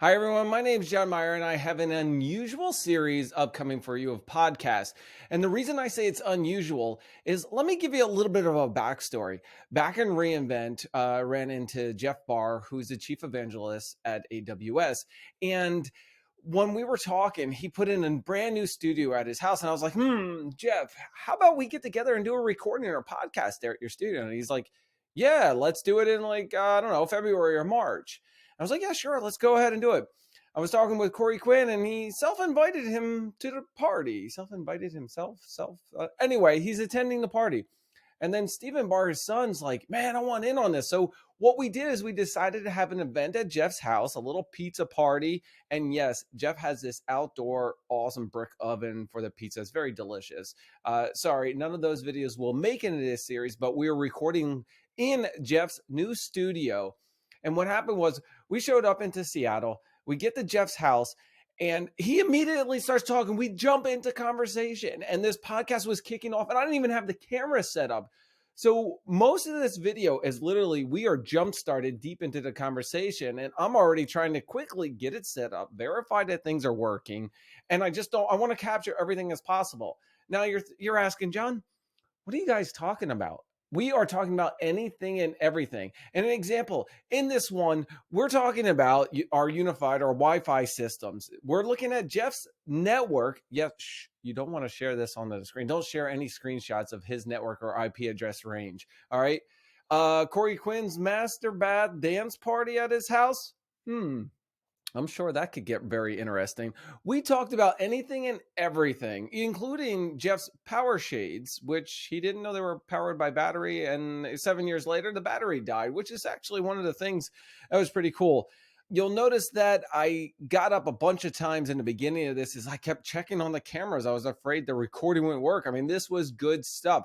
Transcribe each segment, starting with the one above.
Hi, everyone. My name is John Myer, and I have an unusual series upcoming for you of podcasts. And the reason I say it's unusual is let me give you a little bit of a backstory. Back in reInvent, I ran into Jeff Barr, who's the chief evangelist at AWS. And when we were talking, he put in a brand new studio at his house. And I was like, Jeff, how about we get together and do a recording or a podcast there at your studio? And he's like, yeah, let's do it in I don't know, February or March. I was like, yeah, sure, let's go ahead and do it. I was talking with Quinn, and he self-invited him to the party. Self-invited himself? Anyway, he's attending the party. And then Stephen Barr, his son's like, man, I want in on this. So what we did is we decided to have an event at Jeff's house, a little pizza party. And yes, Jeff has this outdoor awesome brick oven for the pizza. It's very delicious. Sorry, none of those videos will make it into this series, but we are recording in Jeff's new studio. And what happened was we showed up into Seattle. We get to Jeff's house, and he immediately starts talking. We jump into conversation, and this podcast was kicking off, and I didn't even have the camera set up. So most of this video is literally we are jump started deep into the conversation, and I'm already trying to quickly get it set up, verify that things are working, and I want to capture everything as possible. Now you're asking, John, what are you guys talking about? We are talking about anything and everything. And an example, in this one, we're talking about our unified or Wi-Fi systems. We're looking at Jeff's network. Yes, you don't want to share this on the screen. Don't share any screenshots of his network or IP address range. All right. Quinn's master bath dance party at his house. I'm sure that could get very interesting. We talked about anything and everything, including Jeff's power shades, which he didn't know they were powered by battery. And 7 years later, the battery died, which is actually one of the things that was pretty cool. You'll notice that I got up a bunch of times in the beginning of this as I kept checking on the cameras. I was afraid the recording wouldn't work. I mean, this was good stuff.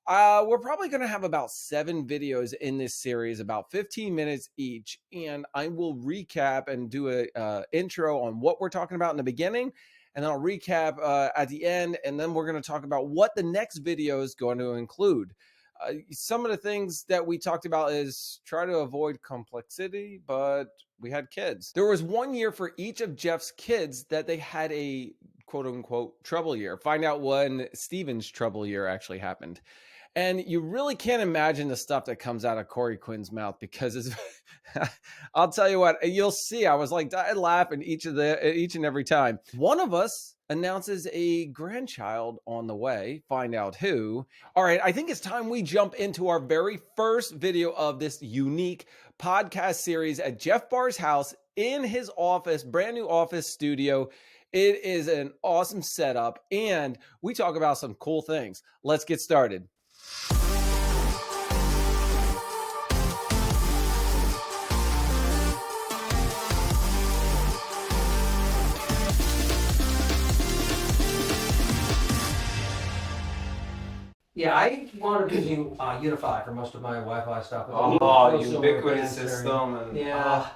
We're probably going to have about 7 videos in this series, about 15 minutes each. And I will recap and do a intro on what we're talking about in the beginning. And then I'll recap at the end. And then we're going to talk about what the next video is going to include. Some of the things that we talked about is try to avoid complexity, but we had kids. There was 1 year for each of Jeff's kids that they had a quote unquote trouble year. Find out when Steven's trouble year actually happened. And you really can't imagine the stuff that comes out of Quinn's mouth because it's, I'll tell you what, you'll see. I was like, I laugh in each and every time. One of us announces a grandchild on the way. Find out who. All right, I think it's time we jump into our very first video of this unique podcast series at Jeff Barr's house in his office, brand new office studio. It is an awesome setup, and we talk about some cool things. Let's get started. Yeah, I wanted to use Unify for most of my Wi-Fi stuff. Ubiquitous system. And, yeah.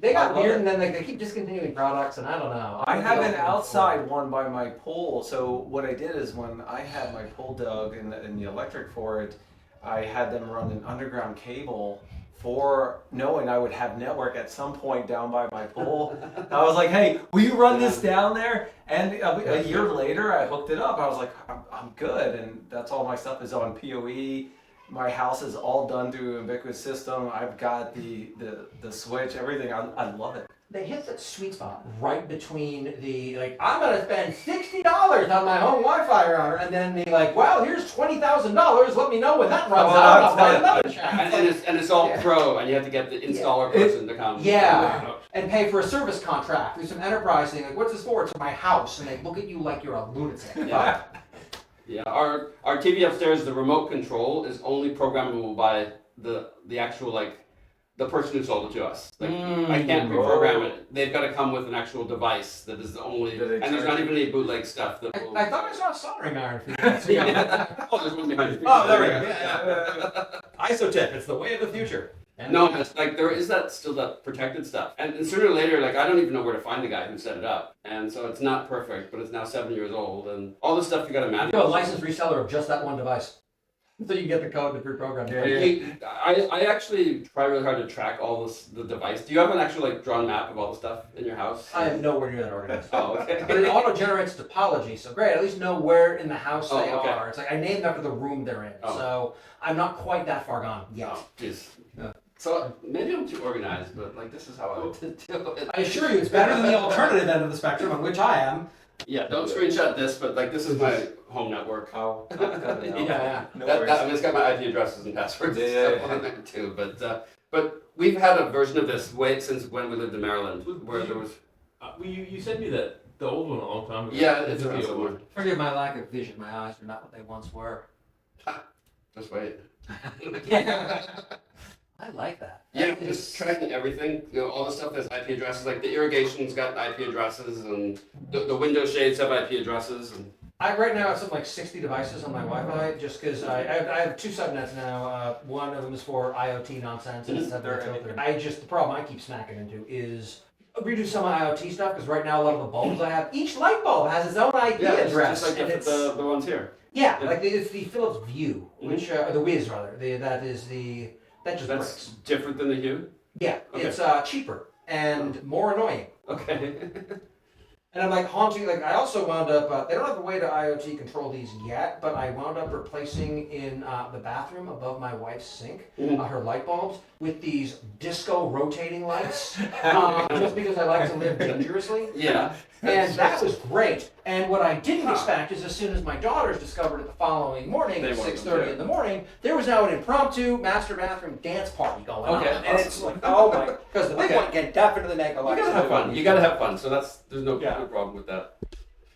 They got weird, and then they keep discontinuing products, and I don't know. I have an outside one by my pool. So what I did is when I had my pool dug and the electric for it, I had them run an underground cable for knowing I would have network at some point down by my pool. I was like, hey, will you run this down there? And a year later, I hooked it up. I was like, I'm good. And that's all my stuff is on PoE. My house is all done through ubiquitous system. I've got the switch, everything. I love it. They hit that sweet spot right between I'm going to spend $60 on my home Wi-Fi router, and then the well, here's $20,000. Let me know when that runs out. I'll buy another check. And it's all pro, and you have to get the installer person to come. Yeah, and pay for a service contract through some enterprise thing. What's this for? It's for my house, and they look at you like you're a lunatic. Yeah. Yeah, our TV upstairs, the remote control is only programmable by the actual the person who sold it to us. I can't reprogram it. They've got to come with an actual device that is the only, and there's not even any bootleg stuff. I thought I saw a soldering iron for you. Oh, there's one behind you. Oh, there we go. Yeah. ISOTIP, it's the way of the future. No, it's there is still that protected stuff. And sooner or later, I don't even know where to find the guy who set it up. And so it's not perfect, but it's now 7 years old. And all the stuff you got to manage. You're a licensed reseller of just that one device. So you get the code to pre-program. I actually try really hard to track all the device. Do you have an actual like drawn map of all the stuff in your house? I am nowhere near that organized. Oh, okay. But it auto-generates topology, so great. At least know where in the house they okay. are. It's like I named after the room they're in, so I'm not quite that far gone yet. Oh, jeez. So maybe I'm too organized, but like this is how I would deal with it. I assure you, it's better than the alternative end of the spectrum, on which I am. Yeah, don't screenshot this, but like this is my home network. Oh, Yeah. no I worries. mean, it's got my IP addresses and passwords and Yeah, stuff on there too. But we've had a version of this way since when we lived in Maryland, where there was. You sent me the old one a long time ago. Yeah, it's the around old somewhere. one. Forgive my lack of vision. My eyes are not what they once were. Just wait. I like that. Yeah, just tracking everything. You know, all the stuff that's IP addresses. Like the irrigation's got IP addresses, and the window shades have IP addresses. And I right now have something like 60 devices on my Wi-Fi, just because I have two subnets now. One of them is for IoT nonsense, and the problem I keep smacking into is redo some of my IoT stuff, because right now a lot of the bulbs I have, each light bulb has its own IP address. Just like the ones here. Yeah, like it's the Philips Vue, which or the Wiz rather. That just That's breaks. different than the Hue. Yeah, Okay. it's cheaper and more annoying. Okay. And I'm like haunting, like I also wound up, they don't have a way to IoT control these yet, but I wound up replacing in the bathroom above my wife's sink, her light bulbs with these disco rotating lights, just because I like to live dangerously. Yeah. And that was great. And what I didn't expect is as soon as my daughters discovered it the following morning They at wanted 6:30 to. in the morning, there was now an impromptu master bathroom dance party going on. Okay, And it's like, oh my, because the big one can definitely make a You light. gotta have fun. You gotta have fun. So there's no problem with that.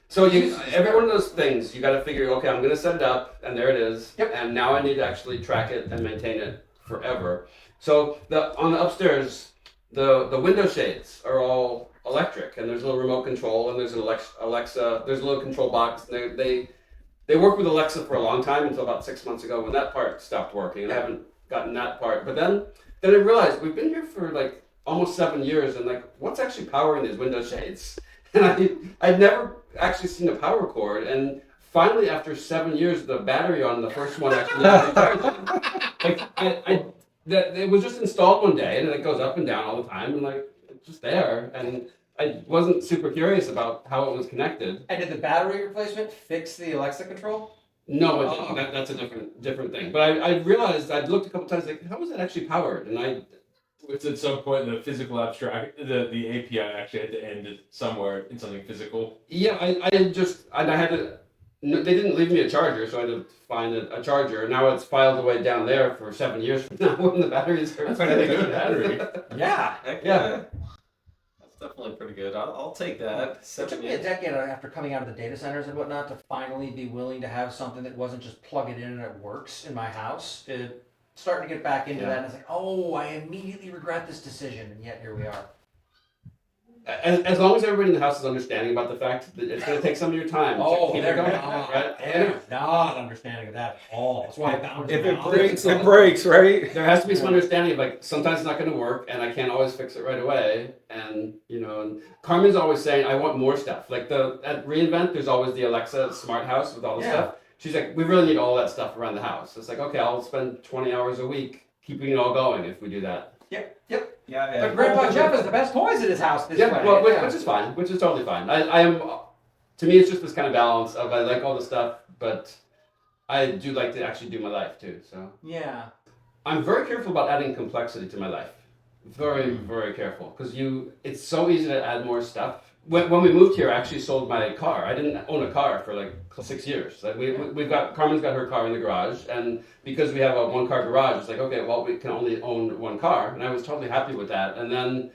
So every one of those things, you gotta figure, okay, I'm gonna set it up, and there it is. Yep. And now I need to actually track it and maintain it forever. So on the upstairs, the window shades are all electric, and there's a little remote control, and there's an Alexa. There's a little control box. They worked with Alexa for a long time until about 6 months ago when that part stopped working, and I haven't gotten that part. But then I realized we've been here for like almost 7 years, and like what's actually powering these window shades? And I'd never actually seen a power cord, and finally after 7 years, the battery on the first one actually it was just installed one day, and it goes up and down all the time, and like it's just there, and I wasn't super curious about how it was connected. And did the battery replacement fix the Alexa control? No, it didn't. That's a different thing. But I realized I'd looked a couple times like, how was it actually powered? And It's at some point in the physical abstract, the API actually had to end it somewhere in something physical. Yeah, I had to. No, they didn't leave me a charger, so I had to find a charger. Now it's filed away down there for 7 years from now when the batteries are. That's pretty good battery. Yeah. Yeah. That's definitely pretty good. I'll take that. It 7 took me years. a decade after coming out of the data centers and whatnot to finally be willing to have something that wasn't just plug it in and it works in my house. Starting to get back into that, and it's like, oh, I immediately regret this decision, and yet here we are. As long as everybody in the house is understanding about the fact that it's going to take some of your time. Oh, keep they're it going, not. right? They're not understanding of that at all. That's why I found If it breaks, it breaks, right? There has to be some understanding of like sometimes it's not going to work, and I can't always fix it right away. And and Carmen's always saying I want more stuff. Like at reInvent, there's always the Alexa smart house with all the stuff. She's like, we really need all that stuff around the house. It's like, okay, I'll spend 20 hours a week keeping it all going if we do that. Yep. Yeah. But Grandpa Jeff has the best toys in his house this way. Well, which is fine, which is totally fine. I am, to me, it's just this kind of balance of I like all the stuff, but I do like to actually do my life too. So Yeah. I'm very careful about adding complexity to my life. Very, very careful, because it's so easy to add more stuff. When we moved here, I actually sold my car. I didn't own a car for like 6 years. Like Carmen's got her car in the garage, and because we have a one-car garage, it's like, okay, well, we can only own one car, and I was totally happy with that. And then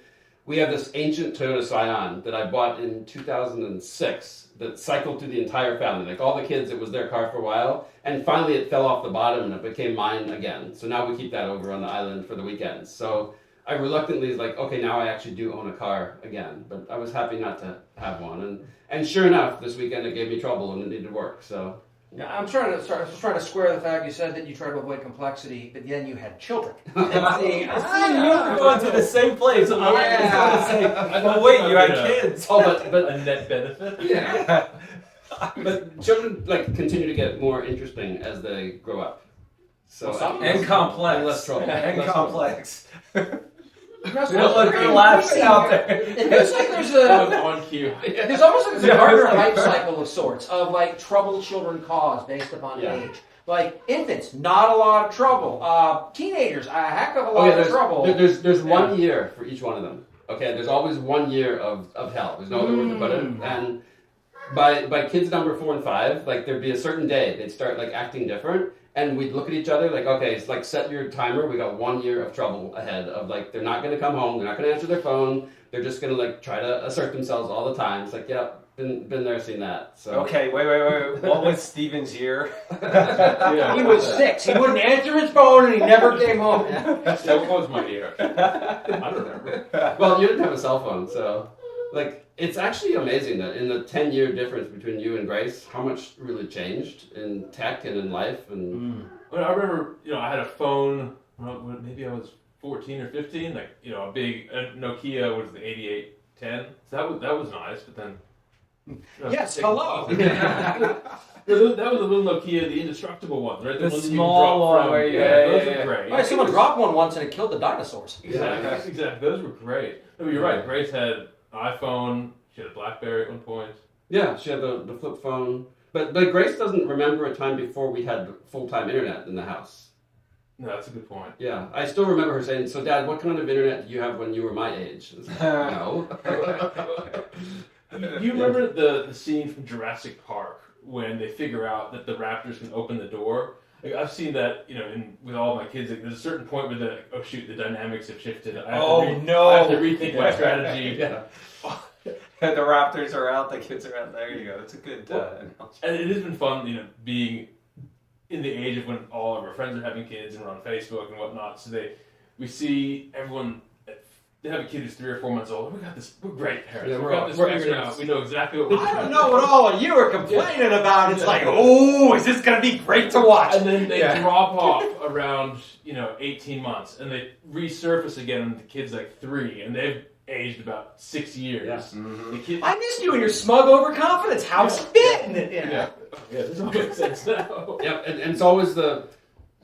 we have this ancient Toyota Scion that I bought in 2006 that cycled through the entire family. Like all the kids, it was their car for a while, and finally it fell off the bottom and it became mine again. So now we keep that over on the island for the weekends. So I reluctantly was like, okay, now I actually do own a car again, but I was happy not to have one. And sure enough, this weekend it gave me trouble and it needed work. So Yeah, I'm trying to square the fact you said that you try to avoid complexity, but then you had children. You're going to the same place. I was going to say, well, wait, you had kids. oh, but A net benefit. yeah. But children like continue to get more interesting as they grow up. So And complex. Less trouble. And Less complex. Don't Don't let the laughs out there. It feels like there's That was a on cue. there's almost like there's a Gardner hype cycle of sorts of like trouble children cause based upon age. Like infants, not a lot of trouble. Teenagers, a heck of a lot of trouble. There's 1 year for each one of them. Okay, there's always 1 year of hell. There's no other word to put it. And by kids number 4 and 5, like there'd be a certain day they'd start like acting different, and we'd look at each other like, okay, it's like set your timer. We got 1 year of trouble ahead of like they're not gonna come home, they're not gonna answer their phone, they're just gonna like try to assert themselves all the time. It's like, yeah, been there, seen that. So Okay, wait. What was Steven's year? Yeah. He was 6. He wouldn't answer his phone, and he never came home. That was my year. I don't remember. well, you didn't have a cell phone, so like it's actually amazing that in the 10-year difference between you and Grace, how much really changed in tech and in life. And Well, I remember, I had a phone. Maybe I was 14 or 15. Like, a big Nokia was the 8810. So that was nice. But then, Yes, hello. that was a little Nokia, the indestructible one, right? The one that you can small drop one from. where Those yeah. were great. Right, someone dropped one once and it killed the dinosaurs. Exactly. Those were great. No, you're right. Grace had an iPhone. She had a BlackBerry at one point. yeah, she had the flip phone. But Grace doesn't remember a time before we had full-time internet in the house. No, that's a good point. Yeah, I still remember her saying, "So, Dad, what kind of internet do you have when you were my age?" It's like, no. You remember the scene from Jurassic Park when they figure out that the raptors can open the door? Like, I've seen that, with all my kids. Like, there's a certain point where they're like, "Oh shoot, the dynamics have shifted. I have to rethink my strategy." Yeah. The Raptors are out, the kids are out. There you go. It's a good analogy. And it has been fun, being in the age of when all of our friends are having kids and we're on Facebook and whatnot. So we see everyone. They have a kid who's 3 or 4 months old. We got this. We're great parents. Yeah, we we're got all- this we're figured experts. out. We know exactly what we're doing. I don't know what all of you are complaining about. It's like, oh, is this going to be great to watch? And then they drop off around, 18 months, and they resurface again, and the kid's like 3, and they've aged about 6 years. Yeah. The kid, I missed you and your smug overconfidence. How's spitting it? yeah, this all makes sense now. Yep, and it's always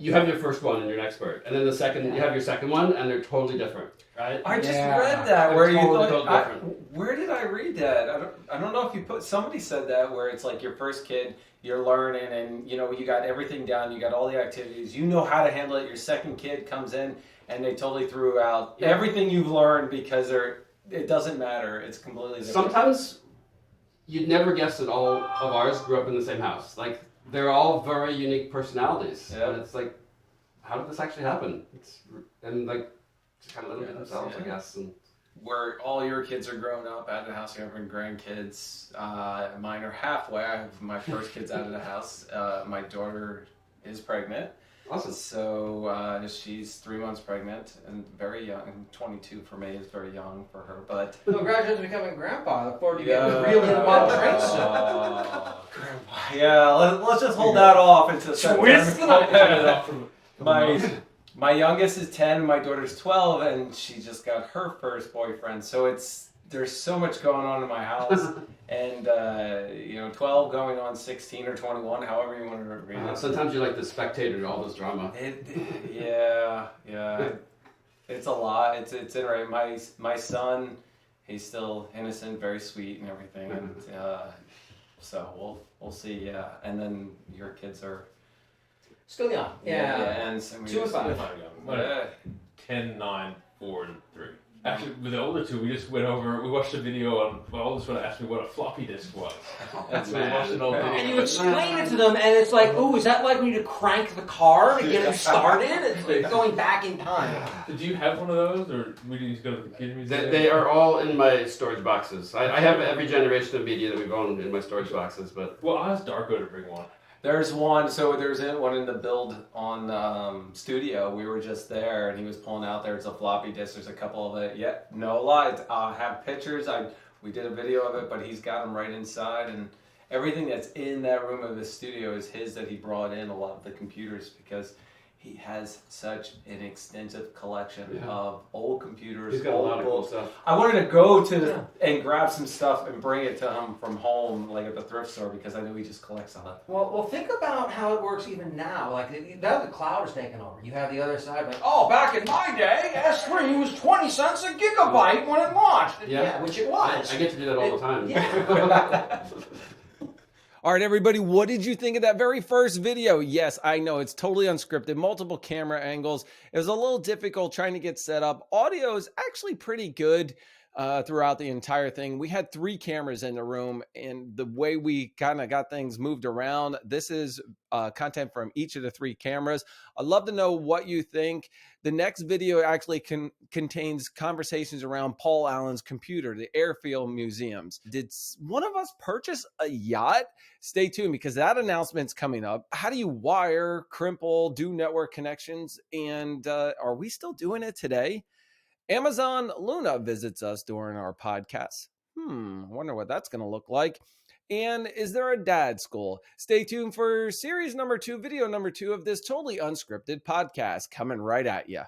you have your first one and you're an expert, and then the second, you have your second one, and they're totally different, right? I just Yeah. read that They're where you totally thought, different. where did I read that? I don't know if you somebody said that where it's like your first kid, you're learning and you got everything down, you got all the activities, you know how to handle it. Your second kid comes in and they totally threw out everything you've learned because it doesn't matter. It's completely different. Sometimes you'd never guess that all of ours grew up in the same house. Like, they're all very unique personalities. Yeah. And it's like, how did this actually happen? And like, just kind of live with themselves, I guess. And where all your kids are grown up out of the house, you're having grandkids. Mine are halfway. I have my first kids out of the house. My daughter is pregnant. awesome. So she's 3 months pregnant and very young. And 22 for me is very young for her, but Congratulations on becoming grandpa. I look forward to getting real into wild trains soon. grandpa. Yeah, let's just hold that off until September. My youngest is 10, my daughter's 12, and she just got her first boyfriend. So there's so much going on in my house, and 12 going on 16 or 21, however you want to read it. Sometimes you're like the spectator to all this drama. Yeah. It's a lot. It's interesting. My son, he's still innocent, very sweet, and everything, and so we'll see. Yeah, and then your kids are. Still young. Yeah. And so 2 and 5. Yeah. 10, 9, 4, and 3. Actually, with the older two, we watched a video on, the oldest one asked me what a floppy disk was. That's We watched an old video. And you explain it to them, and it's like, oh, is that like when you crank the car to get it started? It's like going back in time. Do you have one of those, or we need to go to the kid museum? They are all in my storage boxes. I have every generation of media that we've owned in my storage boxes, but Well, I asked Darko to bring one. There's one. So there's one in the build on studio. We were just there, and he was pulling out. There's a floppy disk. There's a couple of it. Yeah, no lie. I have pictures. We did a video of it, but he's got them right inside, and everything that's in that room of the studio is his that he brought in. A lot of the computers because He has such an extensive collection Yeah. of old computers. He's got a old lot of cool books. stuff. I wanted to go to and grab some stuff and bring it to him from home, like at the thrift store, because I know he just collects on it. Well, think about how it works even now. Like now the cloud is taking over. You have the other side, like, oh, back in my day, S3 was 20 cents a gigabyte when it launched. Yeah. Which it was. I get to do that all the time. Yeah. All right, everybody, what did you think of that very first video? Yes, I know it's totally unscripted, multiple camera angles. It was a little difficult trying to get set up. Audio is actually pretty good throughout the entire thing. We had 3 cameras in the room, and the way we kind of got things moved around, this is content from each of the 3 cameras. I'd love to know what you think. The next video actually contains conversations around Paul Allen's computer, the airfield museums. Did one of us purchase a yacht? Stay tuned because that announcement's coming up. How do you wire, crimple, do network connections? And are we still doing it today? Amazon Luna visits us during our podcast. Wonder what that's going to look like. And is there a dad school? Stay tuned for series number 2, video number 2 of this totally unscripted podcast coming right at you.